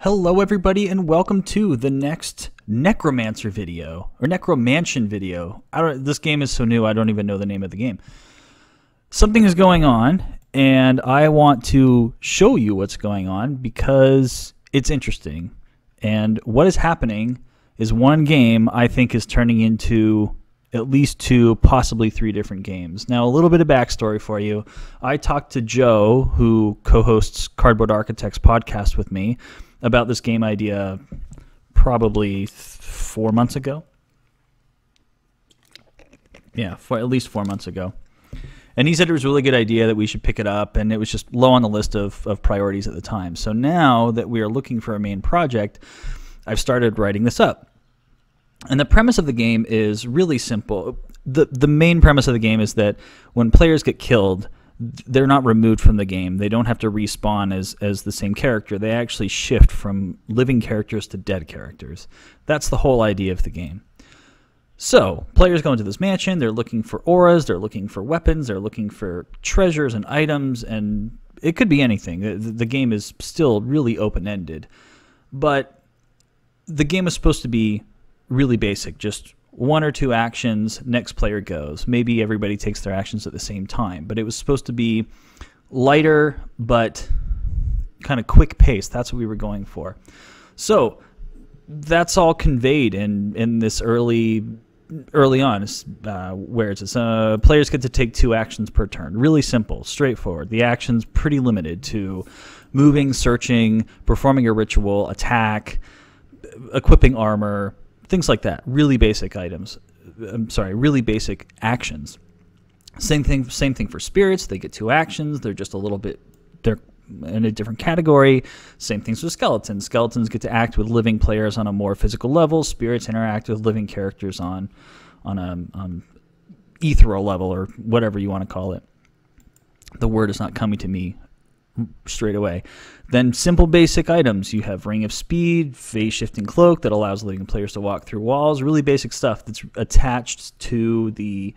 Hello everybody and welcome to the next Necromancer video, or NecroMansion video. This game is so new I don't even know the name of the game. Something is going on and I want to show you what's going on because it's interesting. And what is happening is one game I think is turning into at least 2, possibly 3 different games. Now, a little bit of backstory for you. I talked to Joe, who co-hosts Cardboard Architects podcast with me, about this game idea probably 4 months ago. Yeah, at least 4 months ago. And he said it was a really good idea that we should pick it up, and it was just low on the list of priorities at the time. So now that we are looking for a main project, I've started writing this up. And the premise of the game is really simple. The main premise of the game is that when players get killed, they're not removed from the game. They don't have to respawn as the same character. They actually shift from living characters to dead characters. That's the whole idea of the game. So, players go into this mansion, they're looking for auras, they're looking for weapons, they're looking for treasures and items, and it could be anything. The game is still really open-ended. But the game is supposed to be really basic, just 1 or 2 actions, next player goes. Maybe everybody takes their actions at the same time, but it was supposed to be lighter but kind of quick pace. That's what we were going for. So that's all conveyed in this early on, where it says players get to take 2 actions per turn. Really simple, straightforward. The action's pretty limited to moving, searching, performing a ritual, attack, equipping armor, things like that. Really basic items. Really basic actions. Same thing for spirits. They get 2 actions. They're just a little bit, they're in a different category. Same things with skeletons. Skeletons get to act with living players on a more physical level. Spirits interact with living characters on a ethereal level, or whatever you want to call it. The word is not coming to me straight away. Then simple basic items. You have Ring of Speed, Phase Shifting Cloak that allows living players to walk through walls. Really basic stuff that's attached to the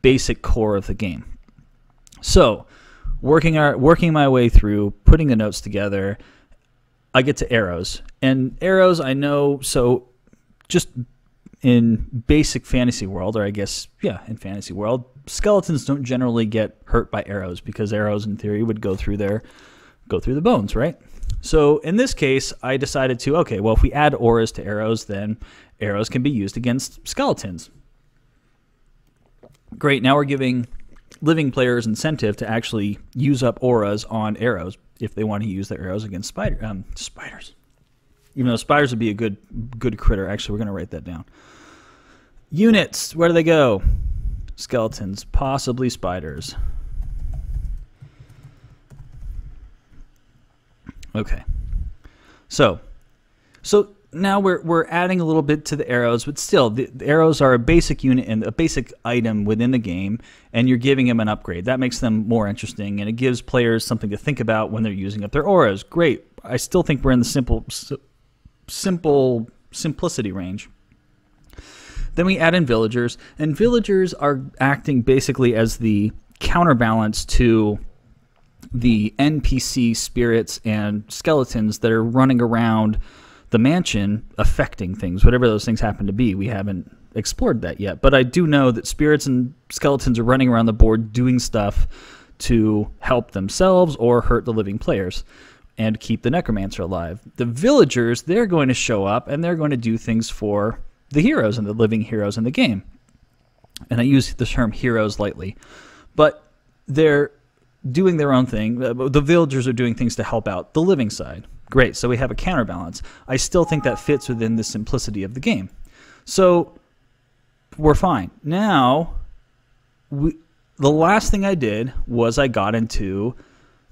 basic core of the game. So, working my way through, putting the notes together, I get to arrows. And arrows, I know, so just in basic fantasy world, or I guess, yeah, in fantasy world, skeletons don't generally get hurt by arrows because arrows, in theory, would go through the bones, right? So in this case, I decided to, okay, well, if we add auras to arrows, then arrows can be used against skeletons. Great, now we're giving living players incentive to actually use up auras on arrows if they want to use their arrows against spiders. Even though spiders would be a good critter. Actually, we're going to write that down. Units, where do they go? Skeletons, possibly spiders. Okay. So now we're adding a little bit to the arrows, but still the arrows are a basic unit and a basic item within the game, and you're giving them an upgrade. That makes them more interesting, and it gives players something to think about when they're using up their auras. Great. I still think we're in the simplicity range. Then we add in villagers, and villagers are acting basically as the counterbalance to the NPC spirits and skeletons that are running around the mansion affecting things, whatever those things happen to be. We haven't explored that yet, but I do know that spirits and skeletons are running around the board doing stuff to help themselves or hurt the living players and keep the necromancer alive. The villagers, they're going to show up and they're going to do things for the heroes and the living heroes in the game. And I use the term heroes lightly, but they're doing their own thing. The villagers are doing things to help out the living side. Great, so we have a counterbalance. I still think that fits within the simplicity of the game. So we're fine. Now, the last thing I did was I got into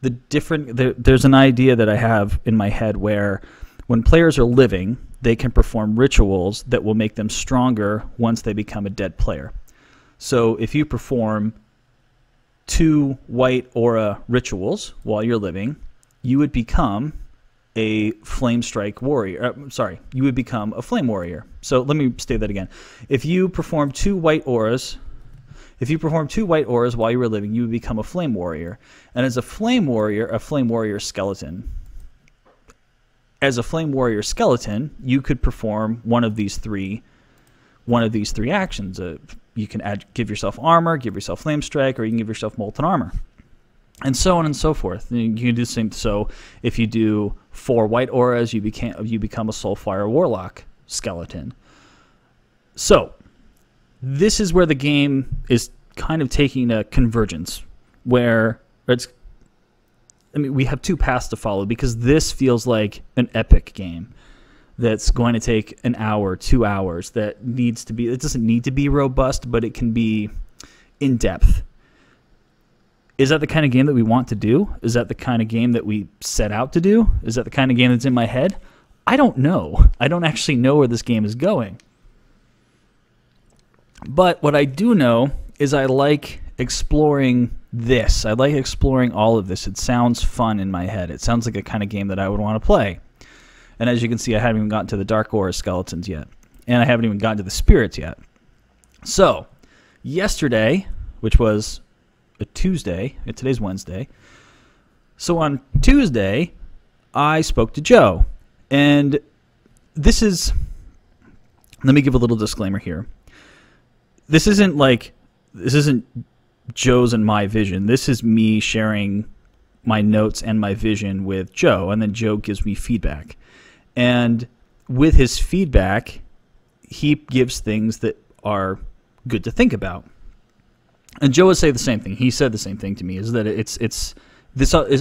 the different... There's an idea that I have in my head where when players are living, they can perform rituals that will make them stronger once they become a dead player. So if you perform 2 white aura rituals while you're living, you would become a flame strike warrior. You would become a flame warrior. So let me state that again. If you perform 2 white auras, while you were living, you would become a flame warrior. And as a flame warrior skeleton, as a Flame Warrior skeleton, you could perform one of these three actions. You can give yourself armor, give yourself Flame Strike, or you can give yourself Molten Armor, and so on and so forth. You can do the same. So if you do 4 white auras, you become a Soulfire Warlock skeleton. So this is where the game is kind of taking a convergence, where we have 2 paths to follow, because this feels like an epic game that's going to take an hour, 2 hours, it doesn't need to be robust, but it can be in depth. Is that the kind of game that we want to do? Is that the kind of game that we set out to do? Is that the kind of game that's in my head? I don't know. I don't actually know where this game is going. But what I do know is I like exploring this. I like exploring all of this. It sounds fun in my head. It sounds like a kind of game that I would want to play. And as you can see, I haven't even gotten to the Dark Aura skeletons yet. And I haven't even gotten to the spirits yet. So, yesterday, which was a Tuesday, and today's Wednesday. So on Tuesday, I spoke to Joe. And this is, let me give a little disclaimer here. This isn't Joe's and my vision. This is me sharing my notes and my vision with Joe, and then Joe gives me feedback. And with his feedback, he gives things that are good to think about. And Joe would say the same thing. He said the same thing to me, is that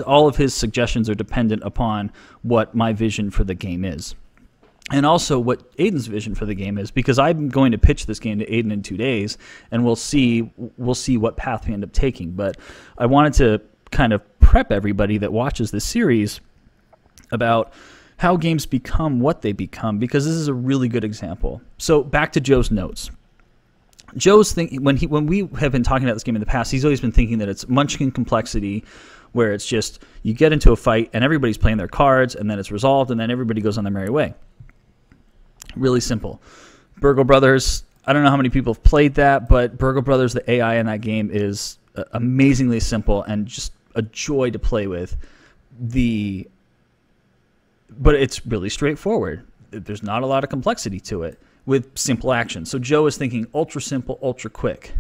all of his suggestions are dependent upon what my vision for the game is. And also what Aiden's vision for the game is, because I'm going to pitch this game to Aiden in 2 days, and we'll see what path we end up taking. But I wanted to kind of prep everybody that watches this series about how games become what they become, because this is a really good example. So back to Joe's notes. Joe's thinking, when we have been talking about this game in the past, he's always been thinking that it's Munchkin complexity, where it's just you get into a fight and everybody's playing their cards, and then it's resolved, and then everybody goes on their merry way. Really simple. Burgle Brothers, I don't know how many people have played that, but Burgle Brothers, the AI in that game is amazingly simple and just a joy to play with. But it's really straightforward. There's not a lot of complexity to it with simple actions. So Joe is thinking ultra simple, ultra quick,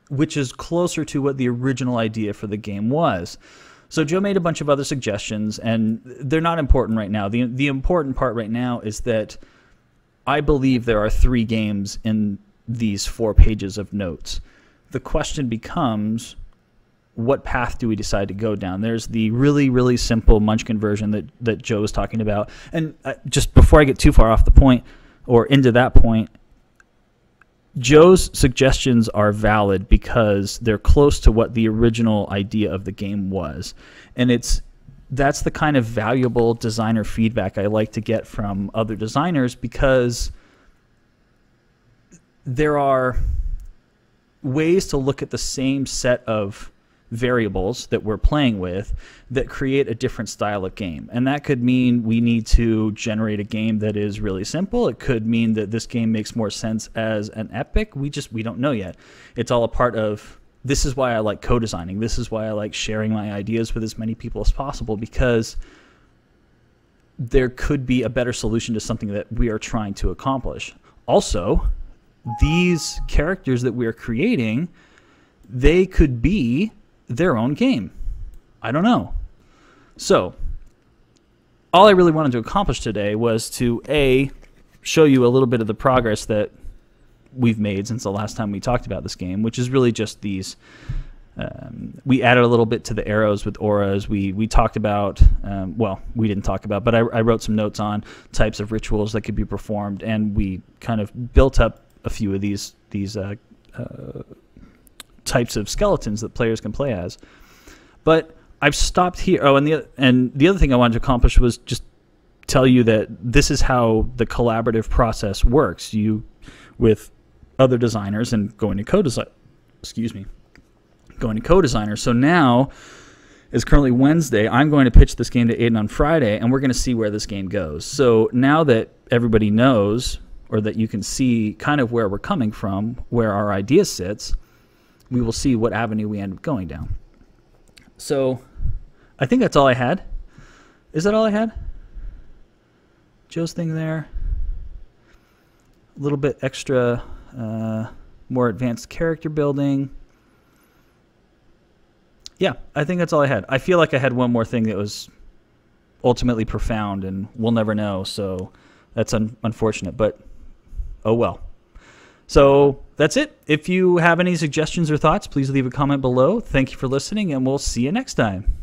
which is closer to what the original idea for the game was. So Joe made a bunch of other suggestions, and they're not important right now. The important part right now is that I believe there are 3 games in these 4 pages of notes. The question becomes, what path do we decide to go down? There's the really, really simple Munchkin version that Joe was talking about. And just before I get too far off the point, or into that point, Joe's suggestions are valid because they're close to what the original idea of the game was. And that's the kind of valuable designer feedback I like to get from other designers, because there are ways to look at the same set of variables that we're playing with that create a different style of game. And that could mean we need to generate a game that is really simple. It could mean that this game makes more sense as an epic. We don't know yet. It's all a part of, this is why I like co-designing. This is why I like sharing my ideas with as many people as possible, because there could be a better solution to something that we are trying to accomplish. Also, these characters that we're creating, they could be their own game. I don't know. So, all I really wanted to accomplish today was to, A, show you a little bit of the progress that we've made since the last time we talked about this game, which is really just these. We added a little bit to the arrows with auras. We talked about, we didn't talk about, but I wrote some notes on types of rituals that could be performed, and we kind of built up a few of these types of skeletons that players can play as. But I've stopped here. Oh, and the other thing I wanted to accomplish was just tell you that this is how the collaborative process works. You, with other designers, and going to co-designer. So now, it's currently Wednesday. I'm going to pitch this game to Aiden on Friday, and we're going to see where this game goes. So now that everybody knows, or that you can see kind of where we're coming from, where our idea sits, we will see what avenue we end up going down. So I think that's all I had. Is that all I had? Joe's thing there. A little bit extra, more advanced character building. Yeah, I think that's all I had. I feel like I had one more thing that was ultimately profound, and we'll never know, so that's unfortunate, but oh well. So that's it. If you have any suggestions or thoughts, please leave a comment below. Thank you for listening, and we'll see you next time.